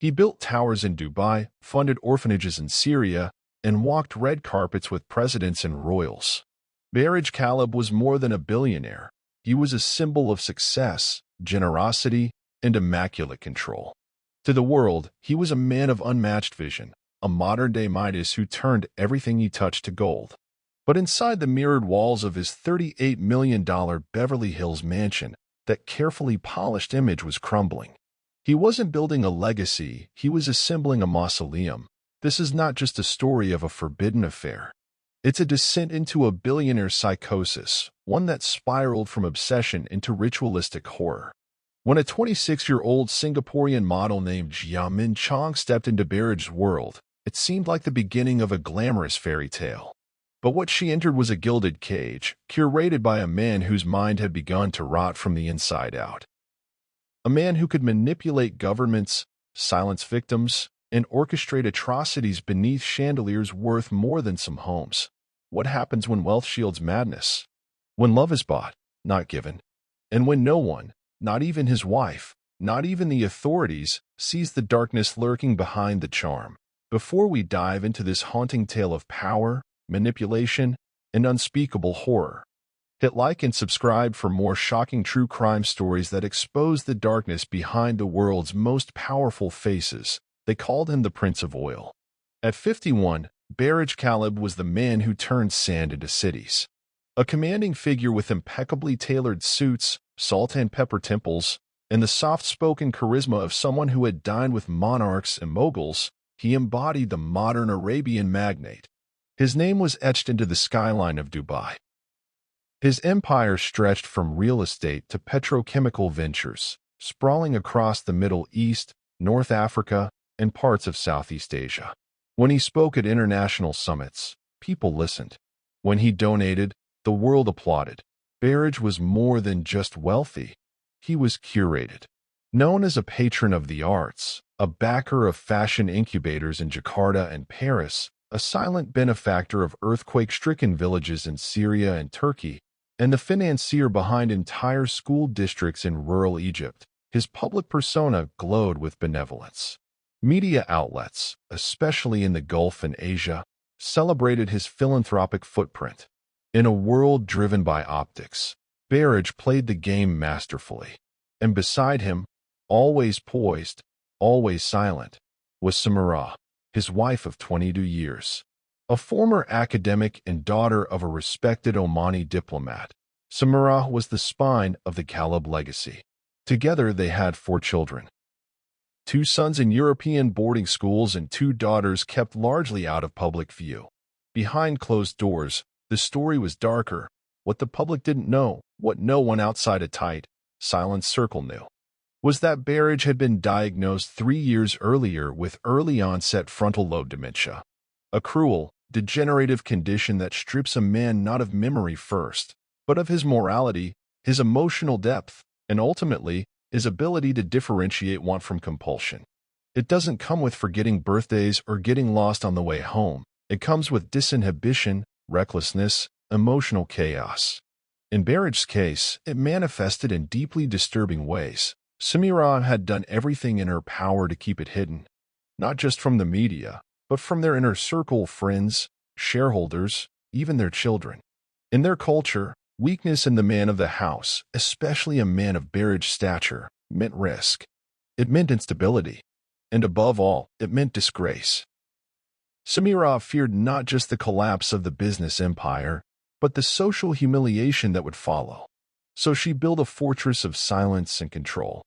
He built towers in Dubai, funded orphanages in Syria, and walked red carpets with presidents and royals. Baraj Ghalib was more than a billionaire. He was a symbol of success, generosity, and immaculate control. To the world, he was a man of unmatched vision, a modern-day Midas who turned everything he touched to gold. But inside the mirrored walls of his $38 million Beverly Hills mansion, that carefully polished image was crumbling. He wasn't building a legacy, he was assembling a mausoleum. This is not just a story of a forbidden affair. It's a descent into a billionaire psychosis, one that spiraled from obsession into ritualistic horror. When a 26-year-old Singaporean model named Jia Min Chong stepped into Baraj's world, it seemed like the beginning of a glamorous fairy tale. But what she entered was a gilded cage, curated by a man whose mind had begun to rot from the inside out. A man who could manipulate governments, silence victims, and orchestrate atrocities beneath chandeliers worth more than some homes. What happens when wealth shields madness? When love is bought, not given. And when no one, not even his wife, not even the authorities, sees the darkness lurking behind the charm. Before we dive into this haunting tale of power, manipulation, and unspeakable horror, hit like and subscribe for more shocking true crime stories that expose the darkness behind the world's most powerful faces. They called him the Prince of Oil. At 51, Baraj Ghalib was the man who turned sand into cities. A commanding figure with impeccably tailored suits, salt and pepper temples, and the soft-spoken charisma of someone who had dined with monarchs and moguls, he embodied the modern Arabian magnate. His name was etched into the skyline of Dubai. His empire stretched from real estate to petrochemical ventures, sprawling across the Middle East, North Africa, and parts of Southeast Asia. When he spoke at international summits, people listened. When he donated, the world applauded. Baraj was more than just wealthy. He was curated. Known as a patron of the arts, a backer of fashion incubators in Jakarta and Paris, a silent benefactor of earthquake-stricken villages in Syria and Turkey, and the financier behind entire school districts in rural Egypt, his public persona glowed with benevolence. Media outlets, especially in the Gulf and Asia, celebrated his philanthropic footprint. In a world driven by optics, Baraj played the game masterfully. And beside him, always poised, always silent, was Samira, his wife of 22 years. A former academic and daughter of a respected Omani diplomat, Samira was the spine of the Ghalib legacy. Together they had 4 children. 2 sons in European boarding schools and 2 daughters kept largely out of public view. Behind closed doors, the story was darker. What the public didn't know, what no one outside a tight, silent circle knew, was that Baraj had been diagnosed 3 years earlier with early-onset frontal lobe dementia, a cruel, degenerative condition that strips a man not of memory first, but of his morality, his emotional depth, and ultimately, his ability to differentiate want from compulsion. It doesn't come with forgetting birthdays or getting lost on the way home. It comes with disinhibition, recklessness, emotional chaos. In Baraj's case, it manifested in deeply disturbing ways. Samira had done everything in her power to keep it hidden, not just from the media, but from their inner circle, friends, shareholders, even their children. In their culture, weakness in the man of the house, especially a man of Baraj's stature, meant risk. It meant instability. And above all, it meant disgrace. Samira feared not just the collapse of the business empire, but the social humiliation that would follow. So she built a fortress of silence and control.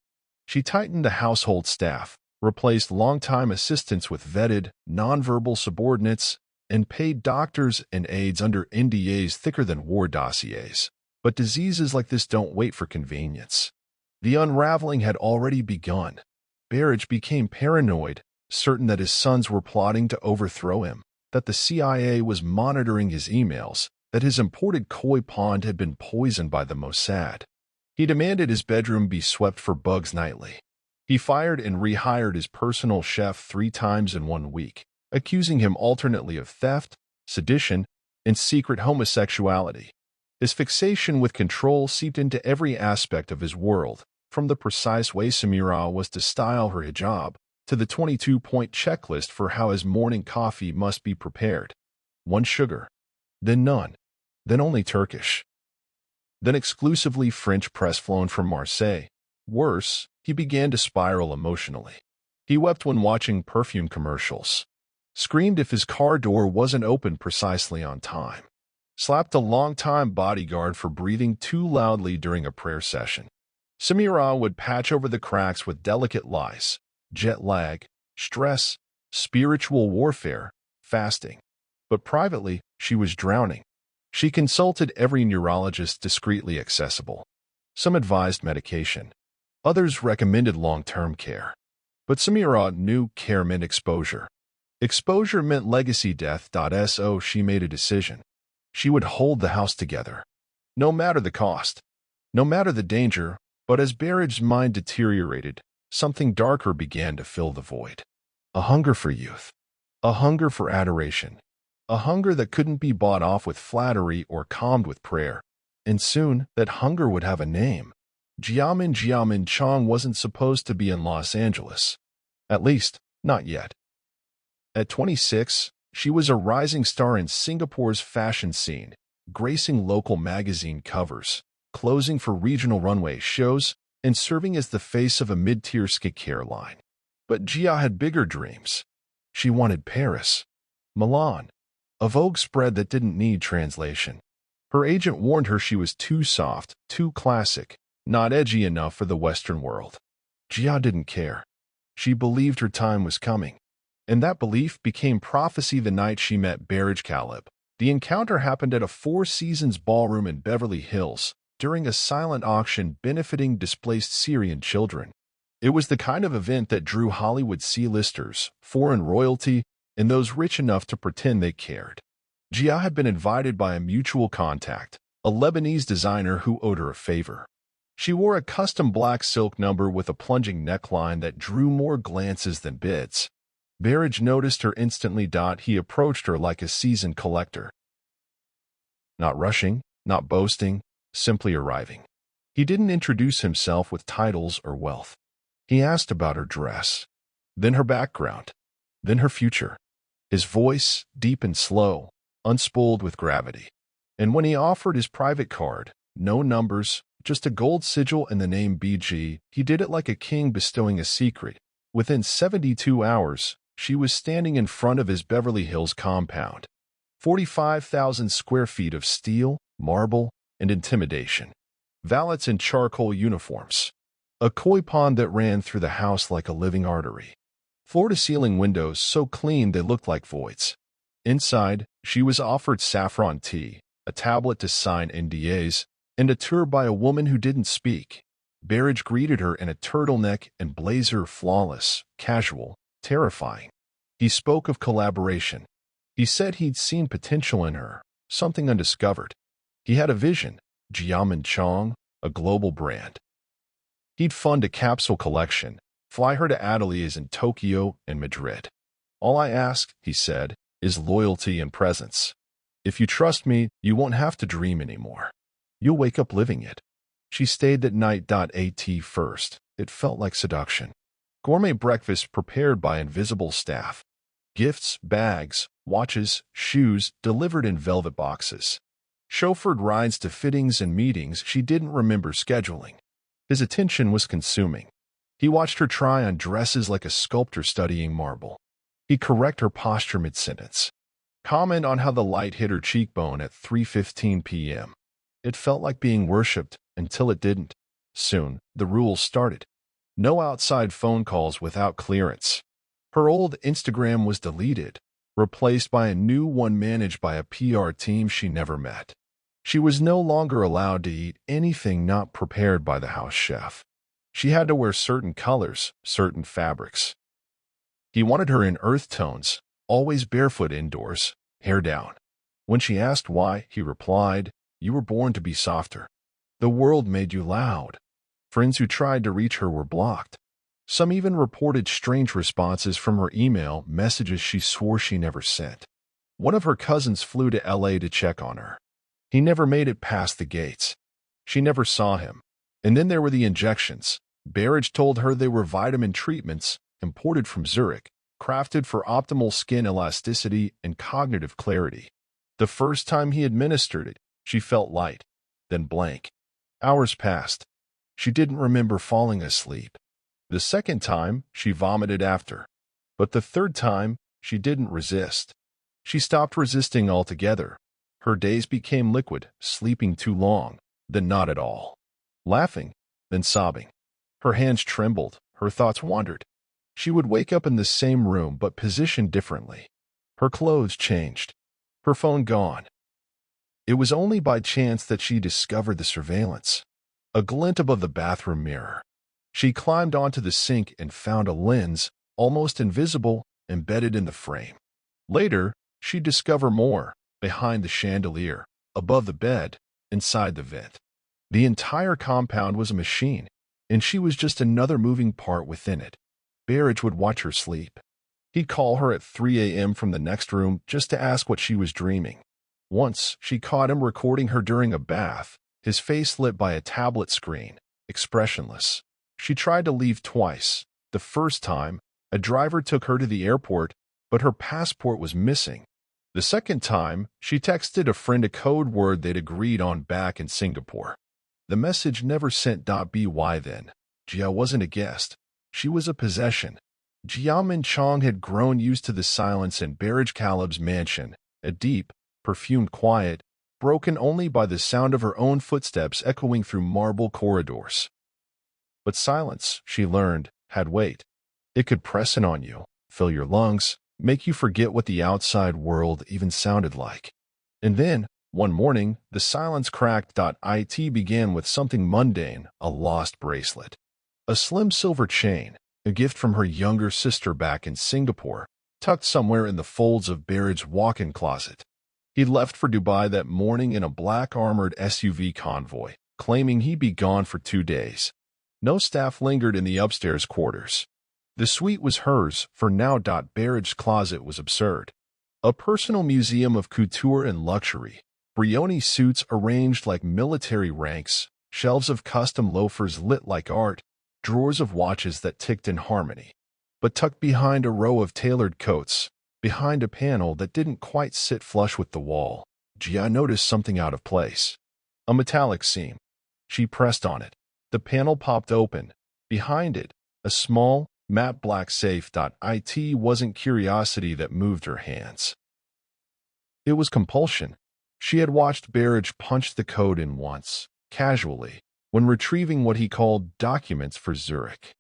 She tightened the household staff, replaced longtime assistants with vetted, nonverbal subordinates, and paid doctors and aides under NDAs thicker than war dossiers. But diseases like this don't wait for convenience. The unraveling had already begun. Baraj became paranoid, certain that his sons were plotting to overthrow him, that the CIA was monitoring his emails, that his imported koi pond had been poisoned by the Mossad. He demanded his bedroom be swept for bugs nightly. He fired and rehired his personal chef 3 times in 1 week, accusing him alternately of theft, sedition, and secret homosexuality. His fixation with control seeped into every aspect of his world, from the precise way Samira was to style her hijab, to the 22-point checklist for how his morning coffee must be prepared. 1 sugar, then none, then only Turkish, then exclusively French press flown from Marseille. Worse, he began to spiral emotionally. He wept when watching perfume commercials, screamed if his car door wasn't open precisely on time, slapped a longtime bodyguard for breathing too loudly during a prayer session. Samira would patch over the cracks with delicate lies, jet lag, stress, spiritual warfare, fasting. But privately, she was drowning. She consulted every neurologist discreetly accessible. Some advised medication. Others recommended long-term care. But Samira knew care meant exposure. Exposure meant legacy death. So she made a decision. She would hold the house together. No matter the cost. No matter the danger. But as Baraj's mind deteriorated, something darker began to fill the void. A hunger for youth. A hunger for adoration. A hunger that couldn't be bought off with flattery or calmed with prayer. And soon, that hunger would have a name. Jiamin Chong wasn't supposed to be in Los Angeles. At least, not yet. At 26, she was a rising star in Singapore's fashion scene, gracing local magazine covers, closing for regional runway shows, and serving as the face of a mid-tier skincare line. But Jia had bigger dreams. She wanted Paris, Milan, a Vogue spread that didn't need translation. Her agent warned her she was too soft, too classic, not edgy enough for the Western world. Jia didn't care. She believed her time was coming. And that belief became prophecy the night she met Baraj Ghalib. The encounter happened at a Four Seasons ballroom in Beverly Hills during a silent auction benefiting displaced Syrian children. It was the kind of event that drew Hollywood C-listers, foreign royalty, and those rich enough to pretend they cared. Jia had been invited by a mutual contact, a Lebanese designer who owed her a favor. She wore a custom black silk number with a plunging neckline that drew more glances than bids. Baraj noticed her instantly. He approached her like a seasoned collector. Not rushing, not boasting, simply arriving. He didn't introduce himself with titles or wealth. He asked about her dress, then her background, then her future. His voice, deep and slow, unspooled with gravity. And when he offered his private card, no numbers, just a gold sigil and the name BG, he did it like a king bestowing a secret. Within 72 hours, she was standing in front of his Beverly Hills compound. 45,000 square feet of steel, marble, and intimidation. Valets in charcoal uniforms. A koi pond that ran through the house like a living artery. Floor-to-ceiling windows so clean they looked like voids. Inside, she was offered saffron tea, a tablet to sign NDAs, and a tour by a woman who didn't speak. Baraj greeted her in a turtleneck and blazer, flawless, casual, terrifying. He spoke of collaboration. He said he'd seen potential in her, something undiscovered. He had a vision, Jiamin Chong, a global brand. He'd fund a capsule collection, fly her to ateliers in Tokyo and Madrid. All I ask, he said, is loyalty and presence. If you trust me, you won't have to dream anymore. You'll wake up living it. She stayed that night. At first, it felt like seduction. Gourmet breakfast prepared by invisible staff. Gifts, bags, watches, shoes delivered in velvet boxes. Chauffeured rides to fittings and meetings she didn't remember scheduling. His attention was consuming. He watched her try on dresses like a sculptor studying marble. He'd correct her posture mid-sentence. Comment on how the light hit her cheekbone at 3:15 p.m. It felt like being worshipped until it didn't. Soon, the rules started. No outside phone calls without clearance. Her old Instagram was deleted, replaced by a new one managed by a PR team she never met. She was no longer allowed to eat anything not prepared by the house chef. She had to wear certain colors, certain fabrics. He wanted her in earth tones, always barefoot indoors, hair down. When she asked why, he replied, "You were born to be softer. The world made you loud." Friends who tried to reach her were blocked. Some even reported strange responses from her email messages she swore she never sent. One of her cousins flew to LA to check on her. He never made it past the gates. She never saw him. And then there were the injections. Baraj told her they were vitamin treatments, imported from Zurich, crafted for optimal skin elasticity and cognitive clarity. The first time he administered it, she felt light, then blank. Hours passed. She didn't remember falling asleep. The second time, she vomited after. But the third time, she didn't resist. She stopped resisting altogether. Her days became liquid, sleeping too long, then not at all. Laughing, then sobbing. Her hands trembled, her thoughts wandered. She would wake up in the same room but positioned differently. Her clothes changed. Her phone gone. It was only by chance that she discovered the surveillance. A glint above the bathroom mirror. She climbed onto the sink and found a lens, almost invisible, embedded in the frame. Later, she'd discover more, behind the chandelier, above the bed, inside the vent. The entire compound was a machine, and she was just another moving part within it. Baraj would watch her sleep. He'd call her at 3 a.m. from the next room just to ask what she was dreaming. Once, she caught him recording her during a bath, his face lit by a tablet screen, expressionless. She tried to leave twice. The first time, a driver took her to the airport, but her passport was missing. The second time, she texted a friend a code word they'd agreed on back in Singapore. The message never sent. By then, Jia wasn't a guest. She was a possession. Jia Min Chong had grown used to the silence in Baraj Ghalib's mansion, a deep, perfumed quiet, broken only by the sound of her own footsteps echoing through marble corridors. But silence, she learned, had weight. It could press in on you, fill your lungs, make you forget what the outside world even sounded like. And then, one morning, the silence cracked. It began with something mundane, a lost bracelet. A slim silver chain, a gift from her younger sister back in Singapore, tucked somewhere in the folds of Baraj's walk-in closet. He'd left for Dubai that morning in a black armored SUV convoy, claiming he'd be gone for 2 days. No staff lingered in the upstairs quarters. The suite was hers for now. Baraj's closet was absurd. A personal museum of couture and luxury. Brioni suits arranged like military ranks, shelves of custom loafers lit like art, drawers of watches that ticked in harmony. But tucked behind a row of tailored coats, behind a panel that didn't quite sit flush with the wall, Jia noticed something out of place. A metallic seam. She pressed on it. The panel popped open. Behind it, a small, matte black safe. It wasn't curiosity that moved her hands. It was compulsion. She had watched Baraj punch the code in once, casually, when retrieving what he called documents for Zurich.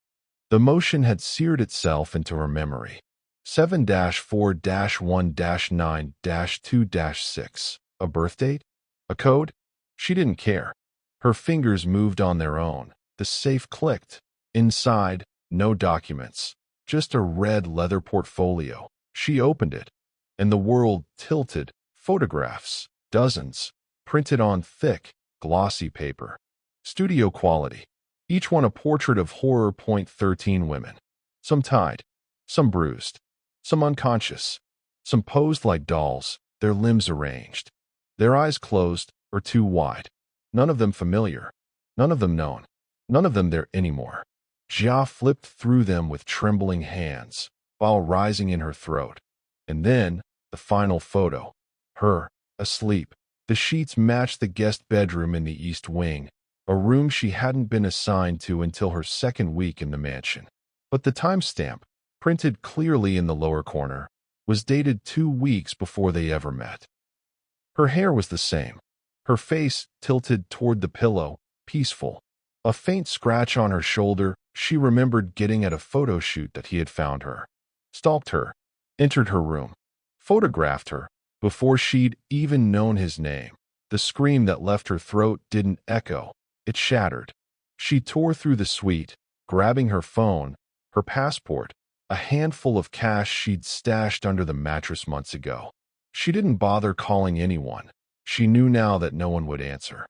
The motion had seared itself into her memory. 7-4-1-9-2-6. A birth date? A code? She didn't care. Her fingers moved on their own. The safe clicked. Inside, no documents. Just a red leather portfolio. She opened it. And the world tilted. Photographs. Dozens. Printed on thick, glossy paper. Studio quality. Each one a portrait of horror. 13 women. Some tied. Some bruised. Some unconscious. Some posed like dolls, their limbs arranged. Their eyes closed or too wide. None of them familiar. None of them known. None of them there anymore. Jia flipped through them with trembling hands, while rising in her throat. And then, the final photo. Her, asleep. The sheets matched the guest bedroom in the East Wing, a room she hadn't been assigned to until her second week in the mansion. But the timestamp, printed clearly in the lower corner, was dated 2 weeks before they ever met. Her hair was the same. Her face tilted toward the pillow, peaceful. A faint scratch on her shoulder she remembered getting at a photo shoot that he had found her. Stalked her, entered her room, photographed her, before she'd even known his name. The scream that left her throat didn't echo. It shattered. She tore through the suite, grabbing her phone, her passport, a handful of cash she'd stashed under the mattress months ago. She didn't bother calling anyone. She knew now that no one would answer.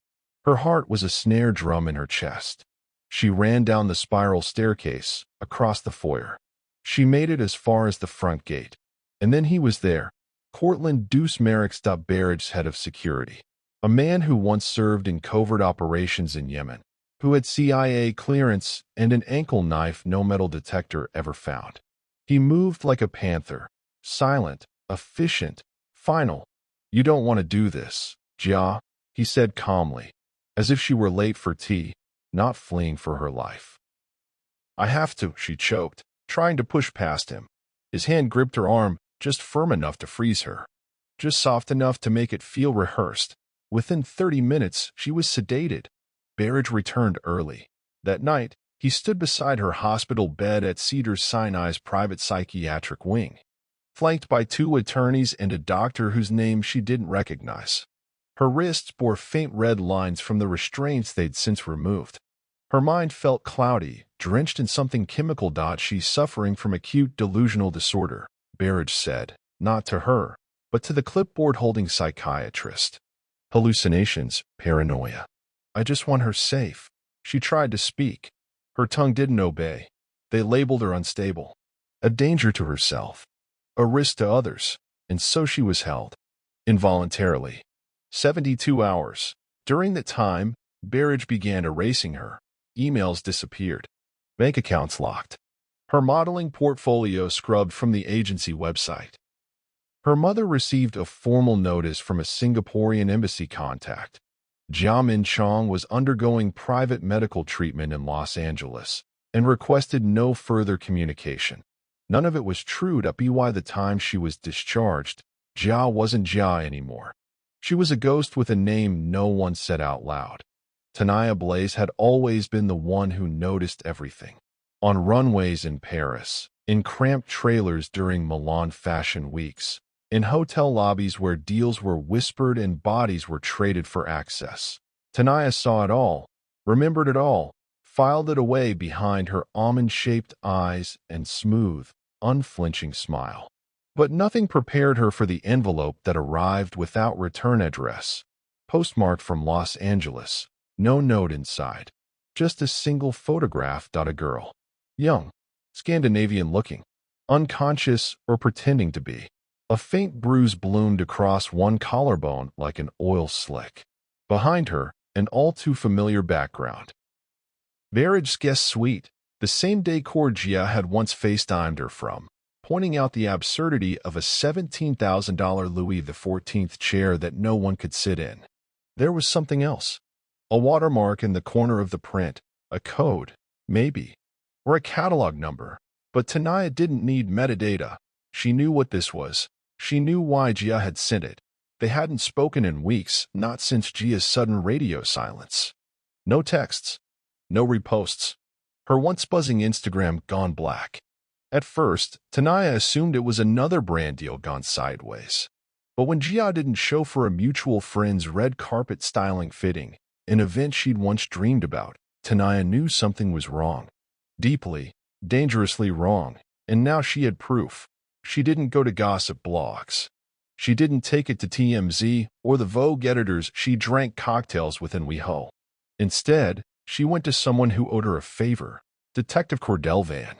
Her heart was a snare drum in her chest. She ran down the spiral staircase, across the foyer. She made it as far as the front gate. And then he was there, Cortland Deuce Merrick's. Baraj's head of security. A man who once served in covert operations in Yemen, who had CIA clearance and an ankle knife no metal detector ever found. He moved like a panther, silent, efficient, final. "You don't want to do this, Jia," he said calmly, as if she were late for tea, not fleeing for her life. "I have to," she choked, trying to push past him. His hand gripped her arm, just firm enough to freeze her, just soft enough to make it feel rehearsed. Within 30 minutes, she was sedated. Baraj returned early. That night, he stood beside her hospital bed at Cedars-Sinai's private psychiatric wing, flanked by 2 attorneys and a doctor whose name she didn't recognize. Her wrists bore faint red lines from the restraints they'd since removed. Her mind felt cloudy, drenched in something chemical. "She's suffering from acute delusional disorder," Baraj said, not to her, but to the clipboard-holding psychiatrist. "Hallucinations, paranoia. I just want her safe." She tried to speak. Her tongue didn't obey. They labeled her unstable, a danger to herself, a risk to others, and so she was held. Involuntarily. 72 hours. During that time, Baraj began erasing her. Emails disappeared. Bank accounts locked. Her modeling portfolio scrubbed from the agency website. Her mother received a formal notice from a Singaporean embassy contact. Jia Min Chong was undergoing private medical treatment in Los Angeles and requested no further communication. None of it was true. By the time she was discharged, Jia wasn't Jia anymore. She was a ghost with a name no one said out loud. Tanaya Blaze had always been the one who noticed everything. On runways in Paris, in cramped trailers during Milan Fashion Weeks, in hotel lobbies where deals were whispered and bodies were traded for access. Tanaya saw it all, remembered it all, filed it away behind her almond-shaped eyes and smooth, unflinching smile. But nothing prepared her for the envelope that arrived without return address. Postmarked from Los Angeles, no note inside, just a single photograph. A girl. Young, Scandinavian-looking, unconscious or pretending to be. A faint bruise bloomed across one collarbone like an oil slick. Behind her, an all-too-familiar background. Baraj's guest suite, the same decor Jia had once FaceTimed her from, pointing out the absurdity of a $17,000 Louis XIV chair that no one could sit in. There was something else. A watermark in the corner of the print, a code, maybe, or a catalog number. But Tanaya didn't need metadata. She knew what this was. She knew why Jia had sent it. They hadn't spoken in weeks, not since Jia's sudden radio silence. No texts. No reposts. Her once buzzing Instagram gone black. At first, Tanaya assumed it was another brand deal gone sideways. But when Jia didn't show for a mutual friend's red carpet styling fitting, an event she'd once dreamed about, Tanaya knew something was wrong. Deeply, dangerously wrong, and now she had proof. She didn't go to gossip blogs. She didn't take it to TMZ or the Vogue editors. She drank cocktails with in WeHo. Instead, she went to someone who owed her a favor, Detective Cordell Van.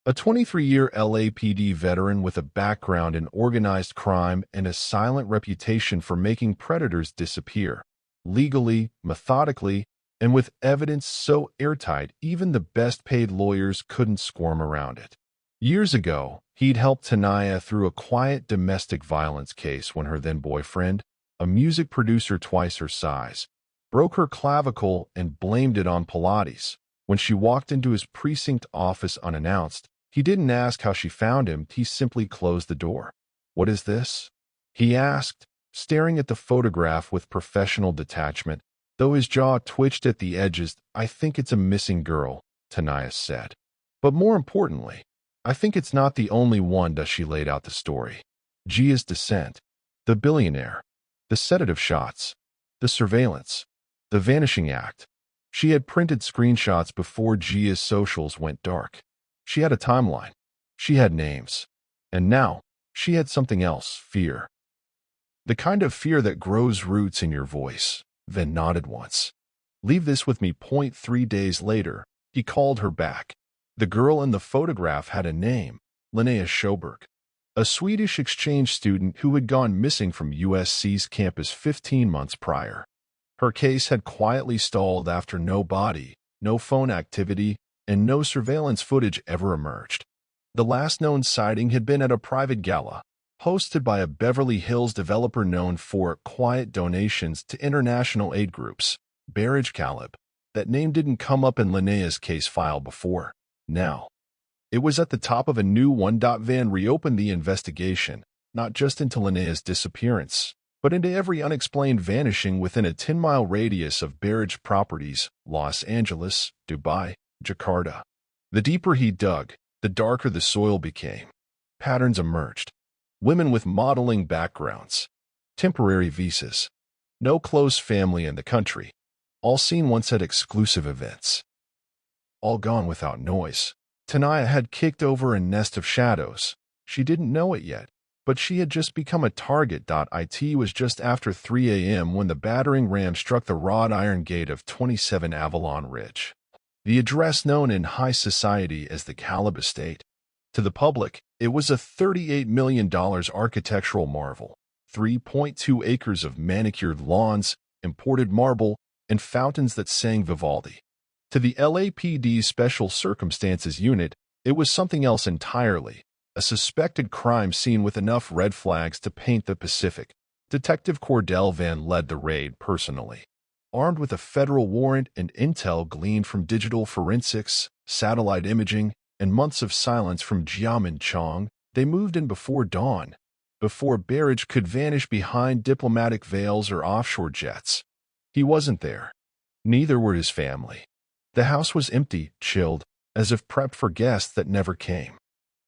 A 23-year LAPD veteran with a background in organized crime and a silent reputation for making predators disappear. Legally, methodically, and with evidence so airtight even the best-paid lawyers couldn't squirm around it. Years ago, he'd helped Tanaya through a quiet domestic violence case when her then-boyfriend, a music producer twice her size, broke her clavicle and blamed it on Pilates. When she walked into his precinct office unannounced, he didn't ask how she found him, he simply closed the door. "What is this?" he asked, staring at the photograph with professional detachment, though his jaw twitched at the edges. "I think it's a missing girl," Tanaya said. "But more importantly, I think it's not the only one." She laid out the story. Jia's descent, the billionaire, the sedative shots, the surveillance, the vanishing act. She had printed screenshots before Jia's socials went dark. She had a timeline. She had names. And now, she had something else, fear. The kind of fear that grows roots in your voice. Van nodded once. "Leave this with me." 3 days later, he called her back. The girl in the photograph had a name, Linnea Schoberg, a Swedish exchange student who had gone missing from USC's campus 15 months prior. Her case had quietly stalled after no body, no phone activity, and no surveillance footage ever emerged. The last known sighting had been at a private gala, hosted by a Beverly Hills developer known for quiet donations to international aid groups, Baraj Ghalib. That name didn't come up in Linnea's case file before. Now, it was at the top of a new one. Van reopened the investigation, not just into Linnea's disappearance, but into every unexplained vanishing within a 10-mile radius of Baraj properties, Los Angeles, Dubai, Jakarta. The deeper he dug, the darker the soil became. Patterns emerged. Women with modeling backgrounds, temporary visas, no close family in the country, all seen once at exclusive events. All gone without noise. Tanaya had kicked over a nest of shadows. She didn't know it yet, but she had just become a target. It was just after 3 a.m. when the battering ram struck the wrought iron gate of 27 Avalon Ridge, the address known in high society as the Ghalib estate. To the public, it was a $38 million architectural marvel, 3.2 acres of manicured lawns, imported marble, and fountains that sang Vivaldi. To the LAPD's Special Circumstances Unit, it was something else entirely, a suspected crime scene with enough red flags to paint the Pacific. Detective Cordell Van led the raid personally. Armed with a federal warrant and intel gleaned from digital forensics, satellite imaging, and months of silence from Jiamin Chong, they moved in before dawn, before Baraj could vanish behind diplomatic veils or offshore jets. He wasn't there. Neither were his family. The house was empty, chilled, as if prepped for guests that never came.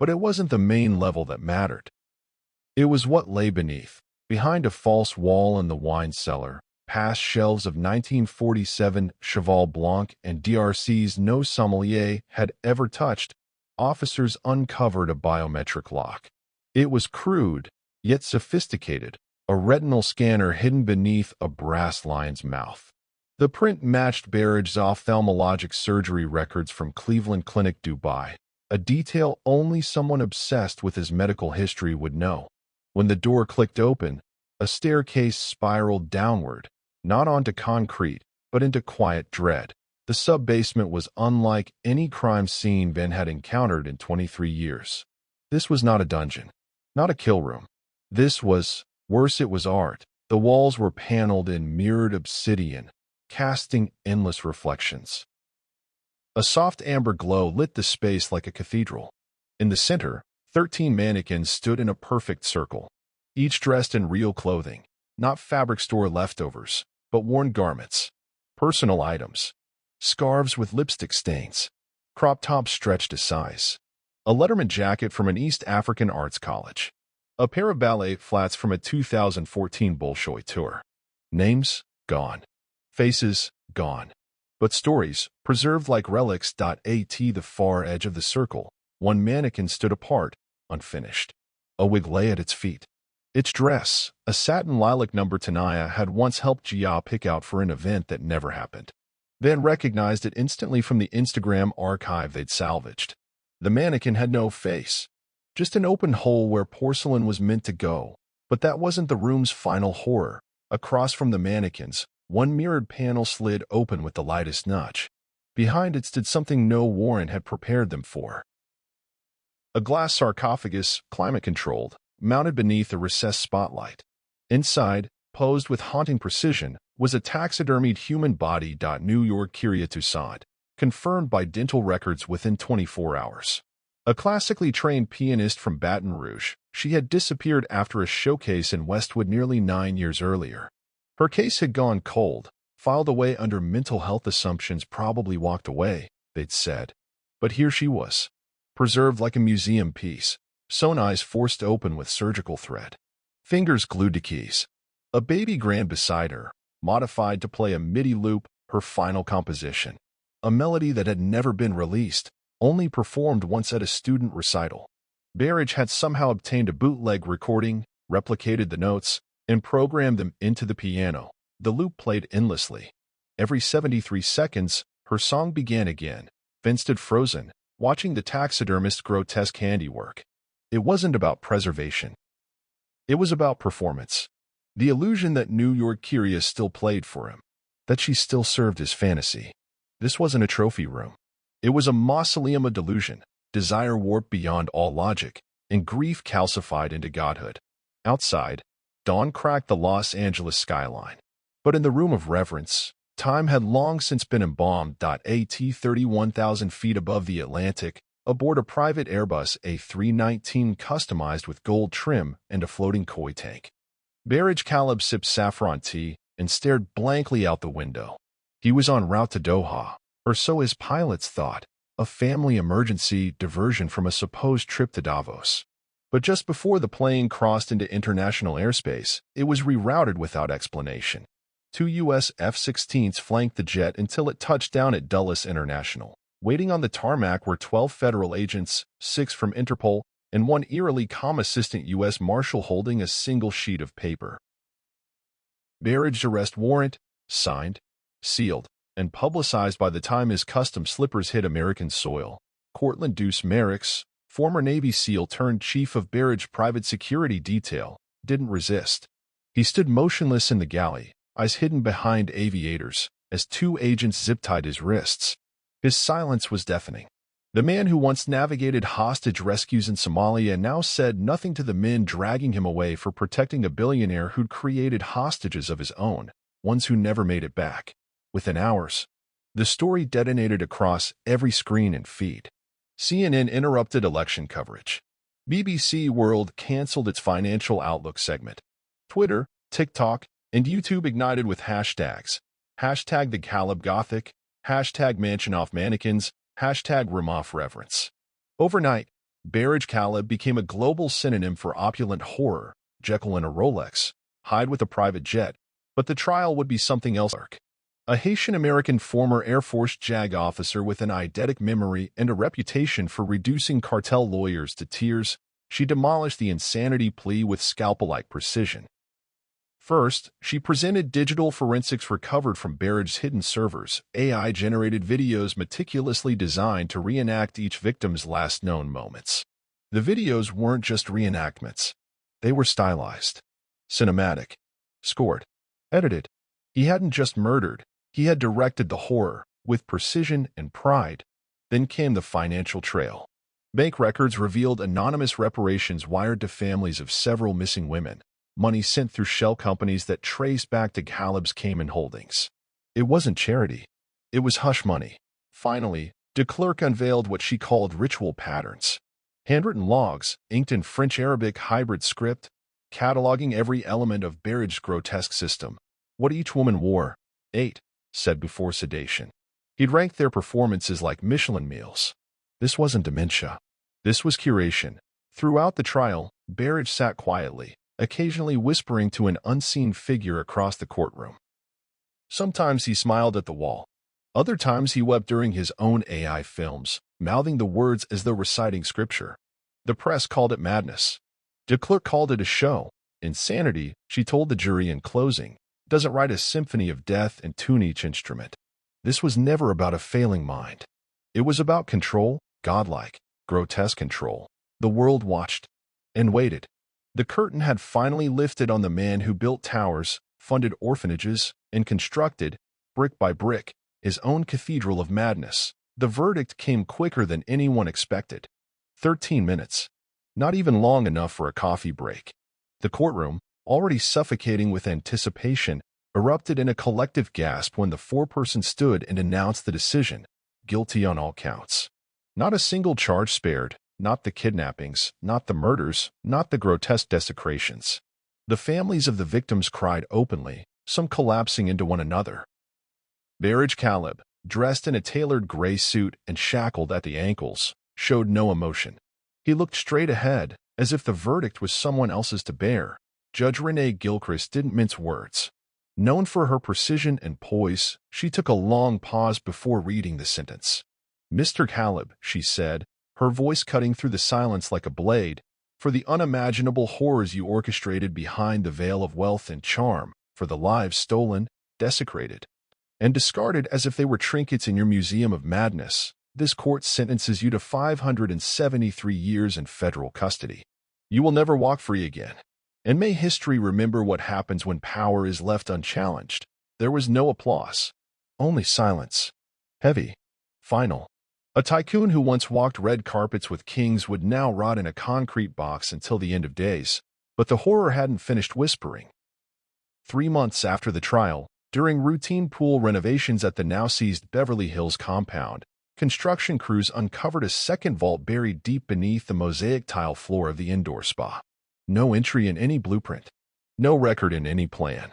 But it wasn't the main level that mattered. It was what lay beneath, behind a false wall in the wine cellar, past shelves of 1947 Cheval Blanc and DRC's no sommelier had ever touched. Officers uncovered a biometric lock. It was crude, yet sophisticated, a retinal scanner hidden beneath a brass lion's mouth. The print matched Baraj's ophthalmologic surgery records from Cleveland Clinic, Dubai, a detail only someone obsessed with his medical history would know. When the door clicked open, a staircase spiraled downward, not onto concrete, but into quiet dread. The sub-basement was unlike any crime scene Ben had encountered in 23 years. This was not a dungeon, not a kill room. This was, worse, it was art. The walls were paneled in mirrored obsidian, casting endless reflections. A soft amber glow lit the space like a cathedral. In the center, 13 mannequins stood in a perfect circle, each dressed in real clothing, not fabric store leftovers, but worn garments, personal items. Scarves with lipstick stains, crop tops stretched to size, a Letterman jacket from an East African arts college, a pair of ballet flats from a 2014 Bolshoi tour. Names, gone. Faces, gone. But stories, preserved like relics. At the far edge of the circle, one mannequin stood apart, unfinished. A wig lay at its feet. Its dress, a satin lilac number Tanaya had once helped Jia pick out for an event that never happened. Van recognized it instantly from the Instagram archive they'd salvaged. The mannequin had no face, just an open hole where porcelain was meant to go. But that wasn't the room's final horror. Across from the mannequins, one mirrored panel slid open with the lightest nudge. Behind it stood something no warrant had prepared them for. A glass sarcophagus, climate-controlled, mounted beneath a recessed spotlight. Inside, posed with haunting precision, was a taxidermied human body. New York Kyria Toussaint, confirmed by dental records within 24 hours. A classically trained pianist from Baton Rouge, she had disappeared after a showcase in Westwood nearly 9 years earlier. Her case had gone cold, filed away under mental health assumptions, probably walked away, they'd said. But here she was, preserved like a museum piece, sewn eyes forced open with surgical thread, fingers glued to keys. A baby grand beside her, modified to play a MIDI loop, her final composition. A melody that had never been released, only performed once at a student recital. Baraj had somehow obtained a bootleg recording, replicated the notes, and programmed them into the piano. The loop played endlessly. Every 73 seconds, her song began again. Ben stood frozen, watching the taxidermist's grotesque handiwork. It wasn't about preservation. It was about performance. The illusion that New York Kyria still played for him. that she still served his fantasy. This wasn't a trophy room. It was a mausoleum of delusion, desire warped beyond all logic, and grief calcified into godhood. Outside, dawn cracked the Los Angeles skyline. But in the room of reverence, time had long since been embalmed. At 31,000 feet above the Atlantic, aboard a private Airbus A319 customized with gold trim and a floating koi tank. Baraj Ghalib sipped saffron tea and stared blankly out the window. He was en route to Doha, or so his pilots thought, a family emergency diversion from a supposed trip to Davos. But just before the plane crossed into international airspace, it was rerouted without explanation. 2 U.S. F-16s flanked the jet until it touched down at Dulles International. Waiting on the tarmac were 12 federal agents, 6 from Interpol, and 1 eerily calm assistant U.S. Marshal holding a single sheet of paper. Baraj's arrest warrant, signed, sealed, and publicized by the time his custom slippers hit American soil. Cortland Deuce Merricks, former Navy SEAL turned chief of Baraj's private security detail, didn't resist. He stood motionless in the galley, eyes hidden behind aviators, as 2 agents zip-tied his wrists. His silence was deafening. The man who once navigated hostage rescues in Somalia now said nothing to the men dragging him away for protecting a billionaire who'd created hostages of his own, ones who never made it back. Within hours, the story detonated across every screen and feed. CNN interrupted election coverage. BBC World canceled its financial outlook segment. Twitter, TikTok, and YouTube ignited with hashtags. Hashtag the Ghalib Gothic, hashtag Mansionoff Mannequins, hashtag Ramoff Reverence. Overnight, Baraj Ghalib became a global synonym for opulent horror, Jekyll in a Rolex, Hyde with a private jet, but the trial would be something else. A Haitian-American former Air Force JAG officer with an eidetic memory and a reputation for reducing cartel lawyers to tears, she demolished the insanity plea with scalpel-like precision. First, she presented digital forensics recovered from Baraj's hidden servers, AI-generated videos meticulously designed to reenact each victim's last known moments. The videos weren't just reenactments. They were stylized, cinematic, scored, edited. He hadn't just murdered, he had directed the horror, with precision and pride. Then came the financial trail. Bank records revealed anonymous reparations wired to families of several missing women. Money sent through shell companies that traced back to Ghalib's Cayman holdings. It wasn't charity. It was hush money. Finally, de Klerk unveiled what she called ritual patterns. Handwritten logs, inked in French-Arabic hybrid script, cataloging every element of Baraj's grotesque system. What each woman wore, ate, said before sedation. He'd ranked their performances like Michelin meals. This wasn't dementia. This was curation. Throughout the trial, Baraj sat quietly, occasionally whispering to an unseen figure across the courtroom. Sometimes he smiled at the wall. Other times he wept during his own AI films, mouthing the words as though reciting scripture. The press called it madness. De Klerk called it a show. Insanity, she told the jury in closing, doesn't write a symphony of death and tune each instrument. This was never about a failing mind. It was about control, godlike, grotesque control. The world watched and waited. The curtain had finally lifted on the man who built towers, funded orphanages, and constructed, brick by brick, his own cathedral of madness. The verdict came quicker than anyone expected. 13 minutes. Not even long enough for a coffee break. The courtroom, already suffocating with anticipation, erupted in a collective gasp when the foreperson stood and announced the decision, guilty on all counts. Not a single charge spared. Not the kidnappings, not the murders, not the grotesque desecrations. The families of the victims cried openly, some collapsing into one another. Baraj Ghalib, dressed in a tailored gray suit and shackled at the ankles, showed no emotion. He looked straight ahead, as if the verdict was someone else's to bear. Judge Renee Gilchrist didn't mince words. Known for her precision and poise, she took a long pause before reading the sentence. "Mr. Ghalib," she said, her voice cutting through the silence like a blade, "for the unimaginable horrors you orchestrated behind the veil of wealth and charm, for the lives stolen, desecrated, and discarded as if they were trinkets in your museum of madness, this court sentences you to 573 years in federal custody. You will never walk free again. And may history remember what happens when power is left unchallenged. There was no applause. Only silence. Heavy. Final. A tycoon who once walked red carpets with kings would now rot in a concrete box until the end of days. But the horror hadn't finished whispering. 3 months after the trial, during routine pool renovations at the now-seized Beverly Hills compound, construction crews uncovered a second vault buried deep beneath the mosaic tile floor of the indoor spa. No entry in any blueprint. No record in any plan.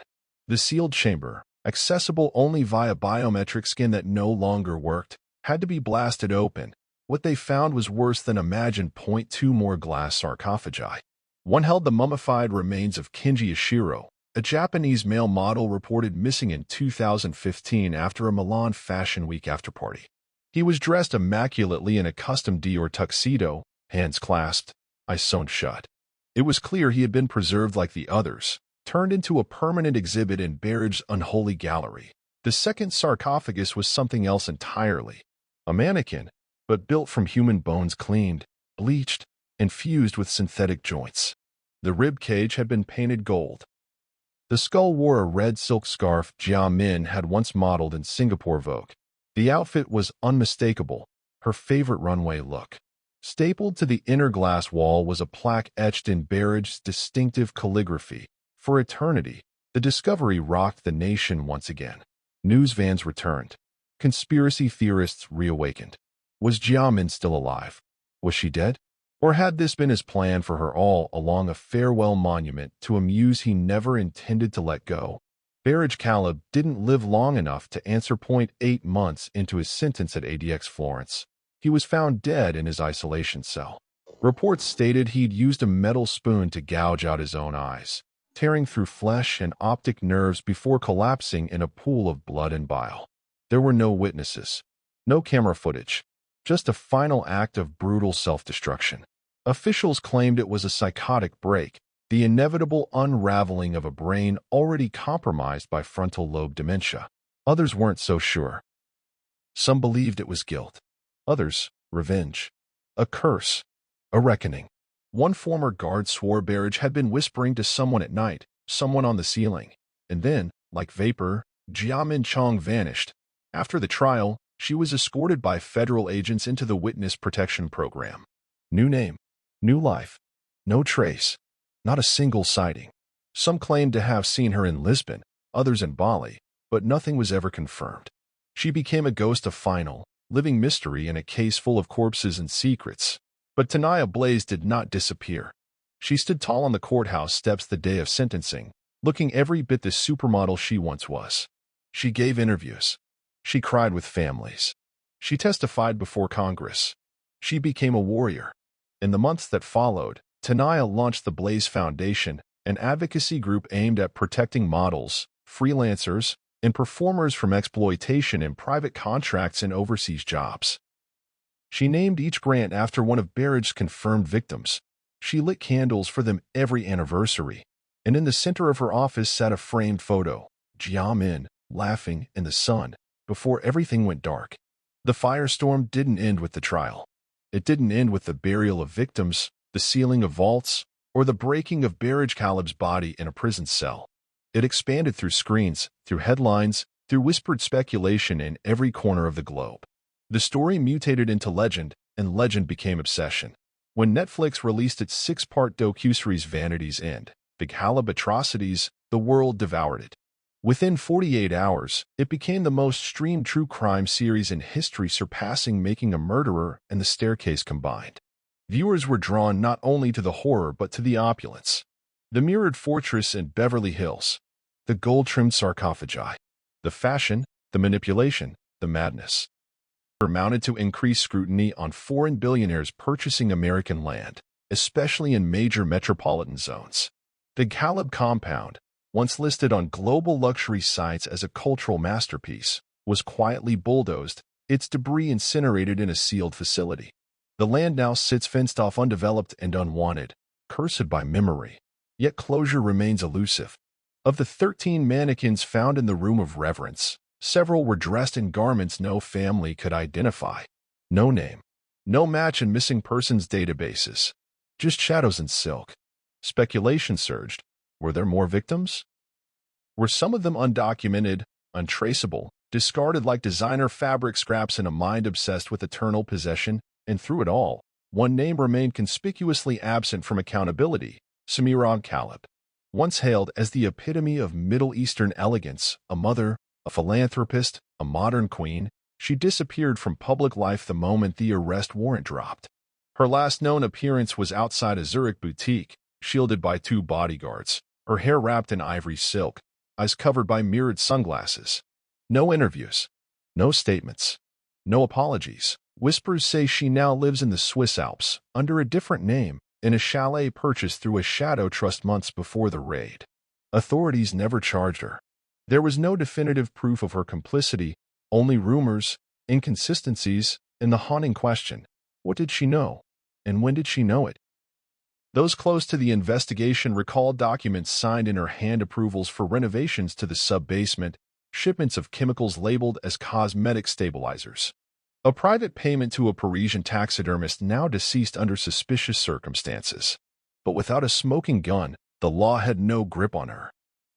The sealed chamber, accessible only via biometric scan that no longer worked, had to be blasted open. What they found was worse than imagined. 2 more glass sarcophagi. One held the mummified remains of Kenji Ishiro, a Japanese male model reported missing in 2015 after a Milan Fashion Week afterparty. He was dressed immaculately in a custom Dior tuxedo, hands clasped, eyes sewn shut. It was clear he had been preserved like the others, turned into a permanent exhibit in Baraj's unholy gallery. The second sarcophagus was something else entirely. A mannequin, but built from human bones cleaned, bleached, and fused with synthetic joints. The rib cage had been painted gold. The skull wore a red silk scarf Jia Min had once modeled in Singapore Vogue. The outfit was unmistakable, her favorite runway look. Stapled to the inner glass wall was a plaque etched in Baraj's distinctive calligraphy. For eternity, the discovery rocked the nation once again. News vans returned. Conspiracy theorists reawakened. Was Jia Min still alive? Was she dead? Or had this been his plan for her all along, a farewell monument to a muse he never intended to let go? Baraj Ghalib didn't live long enough to answer. 8 months into his sentence at ADX Florence, he was found dead in his isolation cell. Reports stated he'd used a metal spoon to gouge out his own eyes, tearing through flesh and optic nerves before collapsing in a pool of blood and bile. There were no witnesses, no camera footage, just a final act of brutal self-destruction. Officials claimed it was a psychotic break, the inevitable unraveling of a brain already compromised by frontal lobe dementia. Others weren't so sure. Some believed it was guilt. Others, revenge. A curse. A reckoning. One former guard swore Baraj had been whispering to someone at night, someone on the ceiling. And then, like vapor, Jia Min Chong vanished. After the trial, she was escorted by federal agents into the Witness Protection Program. New name. New life. No trace. Not a single sighting. Some claimed to have seen her in Lisbon, others in Bali, but nothing was ever confirmed. She became a ghost of final, living mystery in a case full of corpses and secrets. But Tanaya Blaze did not disappear. She stood tall on the courthouse steps the day of sentencing, looking every bit the supermodel she once was. She gave interviews. She cried with families. She testified before Congress. She became a warrior. In the months that followed, Tanaya launched the Blaze Foundation, an advocacy group aimed at protecting models, freelancers, and performers from exploitation in private contracts and overseas jobs. She named each grant after one of Baraj's confirmed victims. She lit candles for them every anniversary, and in the center of her office sat a framed photo, Jia Min, laughing in the sun, before everything went dark. The firestorm didn't end with the trial. It didn't end with the burial of victims, the sealing of vaults, or the breaking of Baraj Ghalib's body in a prison cell. It expanded through screens, through headlines, through whispered speculation in every corner of the globe. The story mutated into legend, and legend became obsession. When Netflix released its 6-part docuseries Vanity's End, The Ghalib Atrocities, the world devoured it. Within 48 hours, it became the most streamed true crime series in history, surpassing Making a Murderer and The Staircase combined. Viewers were drawn not only to the horror but to the opulence. The mirrored fortress in Beverly Hills, the gold-trimmed sarcophagi, the fashion, the manipulation, the madness, were mounted to increase scrutiny on foreign billionaires purchasing American land, especially in major metropolitan zones. The Ghalib compound, once listed on global luxury sites as a cultural masterpiece, was quietly bulldozed, its debris incinerated in a sealed facility. The land now sits fenced off, undeveloped and unwanted, cursed by memory. Yet closure remains elusive. Of the 13 mannequins found in the Room of Reverence, several were dressed in garments no family could identify. No name. No match in missing persons databases. Just shadows and silk. Speculation surged. Were there more victims? Were some of them undocumented, untraceable, discarded like designer fabric scraps in a mind obsessed with eternal possession, and through it all, one name remained conspicuously absent from accountability: Baraj Ghalib. Once hailed as the epitome of Middle Eastern elegance, a mother, a philanthropist, a modern queen, she disappeared from public life the moment the arrest warrant dropped. Her last known appearance was outside a Zurich boutique, shielded by 2 bodyguards, her hair wrapped in ivory silk, eyes covered by mirrored sunglasses. No interviews, no statements, no apologies. Whispers say she now lives in the Swiss Alps, under a different name, in a chalet purchased through a shadow trust months before the raid. Authorities never charged her. There was no definitive proof of her complicity, only rumors, inconsistencies, and the haunting question: what did she know? And when did she know it? Those close to the investigation recall documents signed in her hand, approvals for renovations to the sub-basement, shipments of chemicals labeled as cosmetic stabilizers, a private payment to a Parisian taxidermist now deceased under suspicious circumstances. But without a smoking gun, the law had no grip on her.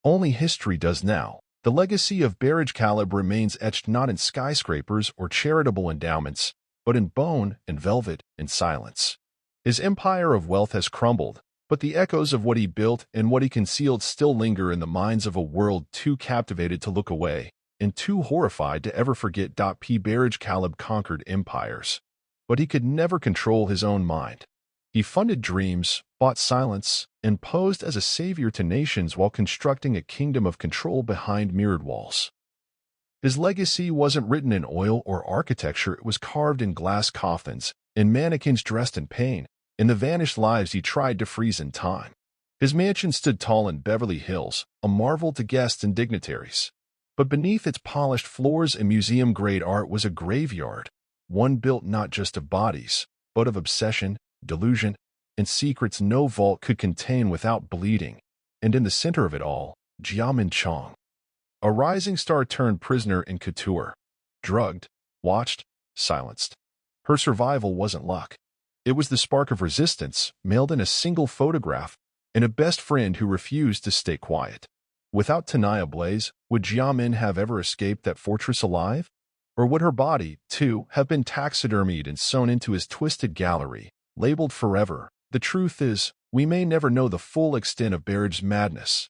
Only history does now. The legacy of Baraj Ghalib remains etched not in skyscrapers or charitable endowments, but in bone and velvet and silence. His empire of wealth has crumbled, but the echoes of what he built and what he concealed still linger in the minds of a world too captivated to look away and too horrified to ever forget. Baraj Ghalib conquered empires, but he could never control his own mind. He funded dreams, bought silence, and posed as a savior to nations while constructing a kingdom of control behind mirrored walls. His legacy wasn't written in oil or architecture, it was carved in glass coffins, in mannequins dressed in pain, in the vanished lives he tried to freeze in time. His mansion stood tall in Beverly Hills, a marvel to guests and dignitaries. But beneath its polished floors and museum-grade art was a graveyard, one built not just of bodies, but of obsession, delusion, and secrets no vault could contain without bleeding. And in the center of it all, Jiamin Chong, a rising star turned prisoner in couture, drugged, watched, silenced. Her survival wasn't luck. It was the spark of resistance, mailed in a single photograph, and a best friend who refused to stay quiet. Without Tanaya Blaze, would Jiamin have ever escaped that fortress alive? Or would her body, too, have been taxidermied and sewn into his twisted gallery, labeled forever? The truth is, we may never know the full extent of Baraj's madness.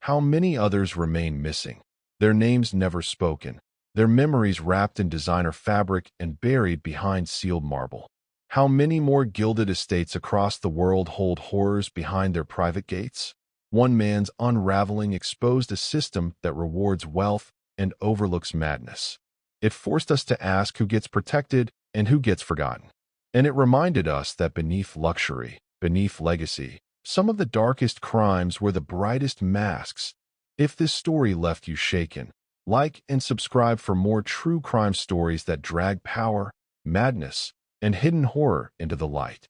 How many others remain missing, their names never spoken, their memories wrapped in designer fabric and buried behind sealed marble? How many more gilded estates across the world hold horrors behind their private gates? One man's unraveling exposed a system that rewards wealth and overlooks madness. It forced us to ask who gets protected and who gets forgotten. And it reminded us that beneath luxury, beneath legacy, some of the darkest crimes were the brightest masks. If this story left you shaken, like and subscribe for more true crime stories that drag power, madness, and hidden horror into the light.